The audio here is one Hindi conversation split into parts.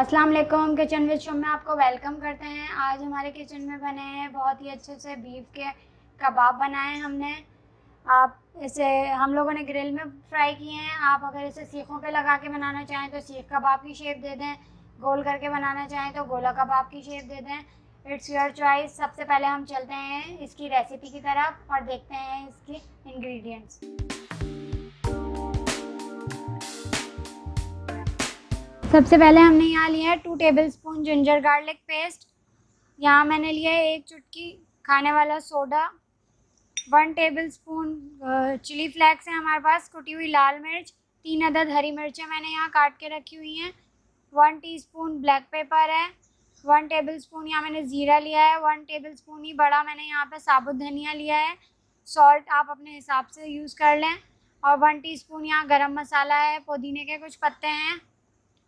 अस्सलाम वालेकुम। किचन विद शुम में आपको वेलकम करते हैं। आज हमारे किचन में बने हैं बहुत ही अच्छे से बीफ के कबाब बनाए हैं हमने। आप इसे हम लोगों ने ग्रिल में फ्राई किए हैं। आप अगर इसे सीखों पे लगा के बनाना चाहें तो सीख कबाब की शेप दे दें, गोल करके बनाना चाहें तो गोला कबाब की शेप दे दें। It's your choice. सबसे पहले हम चलते हैं इसकी रेसिपी की तरफ और देखते हैं इसकी इंग्रेडिएंट्स। सबसे पहले हमने यहाँ लिया है 2 टेबलस्पून जिंजर गार्लिक पेस्ट। यहाँ मैंने लिया है 1 चुटकी खाने वाला सोडा, 1 टेबलस्पून चिली फ्लेक्स है हमारे पास, कुटी हुई लाल मिर्च, 3 अदद हरी मिर्चें मैंने यहाँ काट के रखी हुई हैं, 1 टीस्पून ब्लैक पेपर है, 1 टेबलस्पून यहाँ मैंने ज़ीरा लिया है, 1 टेबलस्पून ही बड़ा मैंने यहाँ पे साबुत धनिया लिया है। सॉल्ट आप अपने हिसाब से यूज़ कर लें। और 1 टीस्पून यहाँ गरम मसाला है, पुदीने के कुछ पत्ते हैं।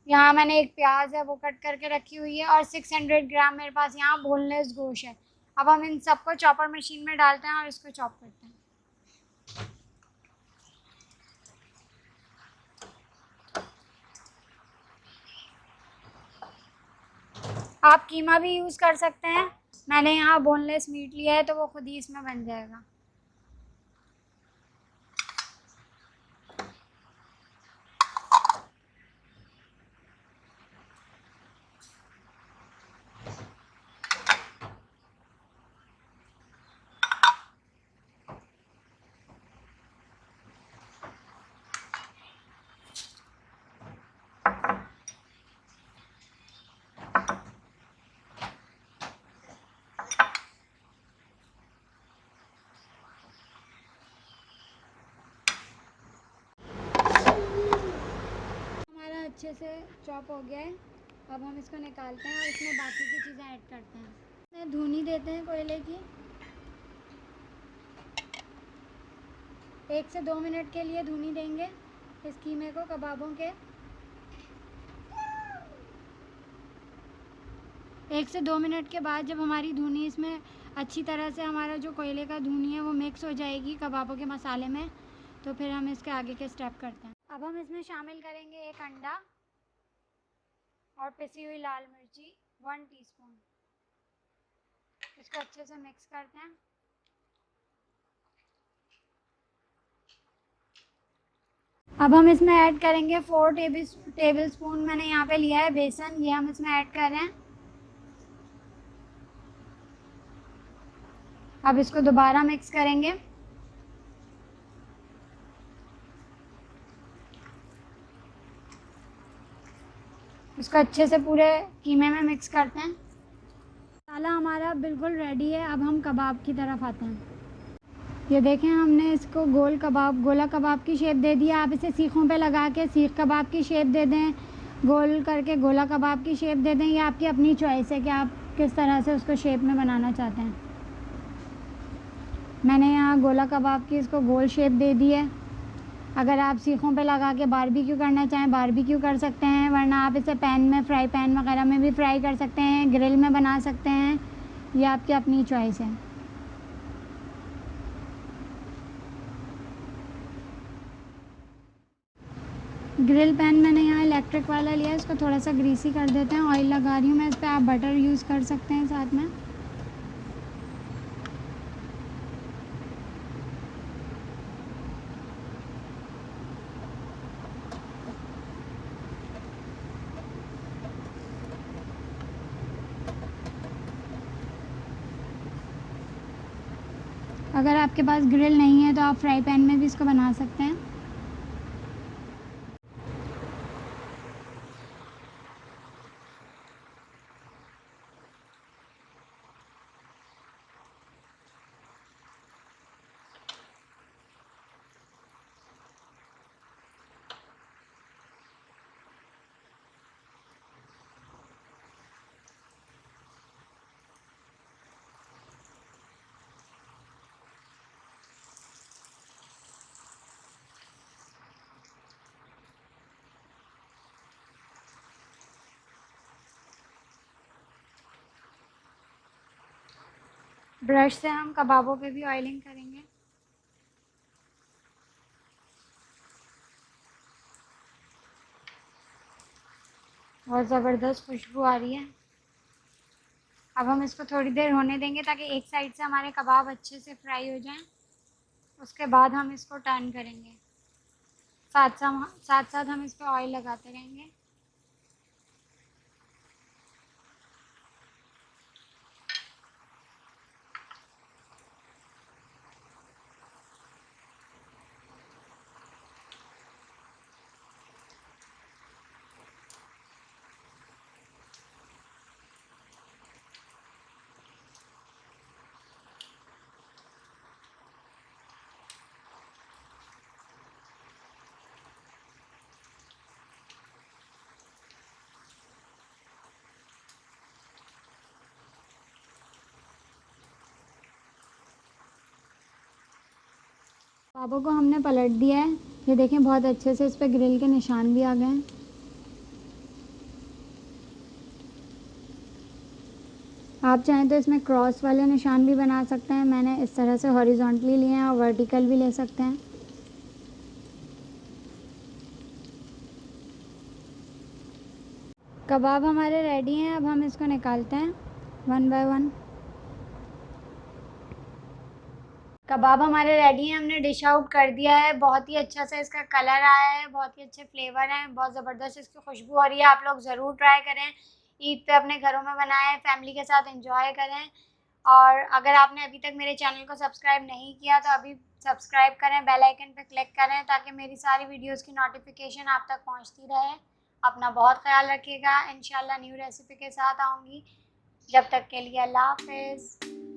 यहाँ मैंने एक प्याज है वो कट करके रखी हुई है और 600 ग्राम मेरे पास यहाँ बोनलेस गोश्त है। अब हम इन सबको चॉपर मशीन में डालते हैं और इसको चॉप करते हैं। आप कीमा भी यूज़ कर सकते हैं। मैंने यहाँ बोनलेस मीट लिया है तो वो खुद ही इसमें बन जाएगा। हमारा अच्छे से चॉप हो गया है। अब हम इसको निकालते हैं और इसमें बाकी की चीज़ें ऐड करते हैं। धुनी देते हैं कोयले की। 1 से 2 मिनट के लिए धुनी देंगे इस कीमे को, कबाबों के। 1 से 2 मिनट के बाद जब हमारी धुनी इसमें अच्छी तरह से, हमारा जो कोयले का धुनी है वो मिक्स हो जाएगी कबाबों के मसाले में, तो फिर हम इसके आगे के स्टेप करते हैं। अब हम इसमें शामिल करेंगे 1 अंडा और पिसी हुई लाल मिर्ची 1 टीस्पून। इसको अच्छे से मिक्स करते हैं। अब हम इसमें ऐड करेंगे 4 टेबलस्पून मैंने यहाँ पे लिया है बेसन, ये हम इसमें ऐड कर रहे हैं। अब इसको दोबारा मिक्स करेंगे। इसको अच्छे से पूरे कीमे में मिक्स करते हैं। मसाला हमारा बिल्कुल रेडी है। अब हम कबाब की तरफ आते हैं। ये देखें, हमने इसको गोला कबाब की शेप दे दी है। आप इसे सीखों पे लगा के सीख कबाब की शेप दे दें, गोल करके गोला कबाब की शेप दे दें। ये आपकी अपनी चॉइस है कि आप किस तरह से उसको शेप में बनाना चाहते हैं। मैंने यहाँ गोला कबाब की इसको गोल शेप दे दी है। अगर आप सीखों पे लगा के बारबेक्यू करना चाहें बारबेक्यू कर सकते हैं, वरना आप इसे पैन में, फ्राई पैन वगैरह में भी फ्राई कर सकते हैं, ग्रिल में बना सकते हैं। ये आपकी अपनी चॉइस है। ग्रिल पैन मैंने यहाँ इलेक्ट्रिक वाला लिया है। इसको थोड़ा सा ग्रीसी कर देते हैं। ऑयल लगा रही हूँ मैं इस पर, आप बटर यूज़ कर सकते हैं साथ में। अगर आपके पास ग्रिल नहीं है तो आप फ्राई पैन में भी इसको बना सकते हैं। ब्रश से हम कबाबों पे भी ऑयलिंग करेंगे। बहुत ज़बरदस्त खुशबू आ रही है। अब हम इसको थोड़ी देर होने देंगे ताकि एक साइड से हमारे कबाब अच्छे से फ्राई हो जाएं। उसके बाद हम इसको टर्न करेंगे। साथ साथ हम इस पर ऑयल लगाते रहेंगे। कबाबों को हमने पलट दिया है। ये देखें बहुत अच्छे से इस पर ग्रिल के निशान भी आ गए हैं। आप चाहें तो इसमें क्रॉस वाले निशान भी बना सकते हैं। मैंने इस तरह से हॉरिजॉन्टली लिए हैं और वर्टिकल भी ले सकते हैं। कबाब हमारे रेडी हैं। अब हम इसको निकालते हैं वन बाय वन। कबाब हमारे रेडी हैं, हमने डिश आउट कर दिया है। बहुत ही अच्छा सा इसका कलर आया है, बहुत ही अच्छे फ्लेवर हैं, बहुत ज़बरदस्त इसकी खुशबू आ रही है। आप लोग ज़रूर ट्राई करें, ईद पे अपने घरों में बनाएं, फैमिली के साथ एंजॉय करें। और अगर आपने अभी तक मेरे चैनल को सब्सक्राइब नहीं किया तो अभी सब्सक्राइब करें, बेल आइकन पर क्लिक करें ताकि मेरी सारी वीडियोज़ की नोटिफिकेशन आप तक पहुँचती रहे। अपना बहुत ख्याल रखिएगा। इंशाल्लाह न्यू रेसिपी के साथ आऊँगी। जब तक के लिए अल्लाह हाफ़िज़।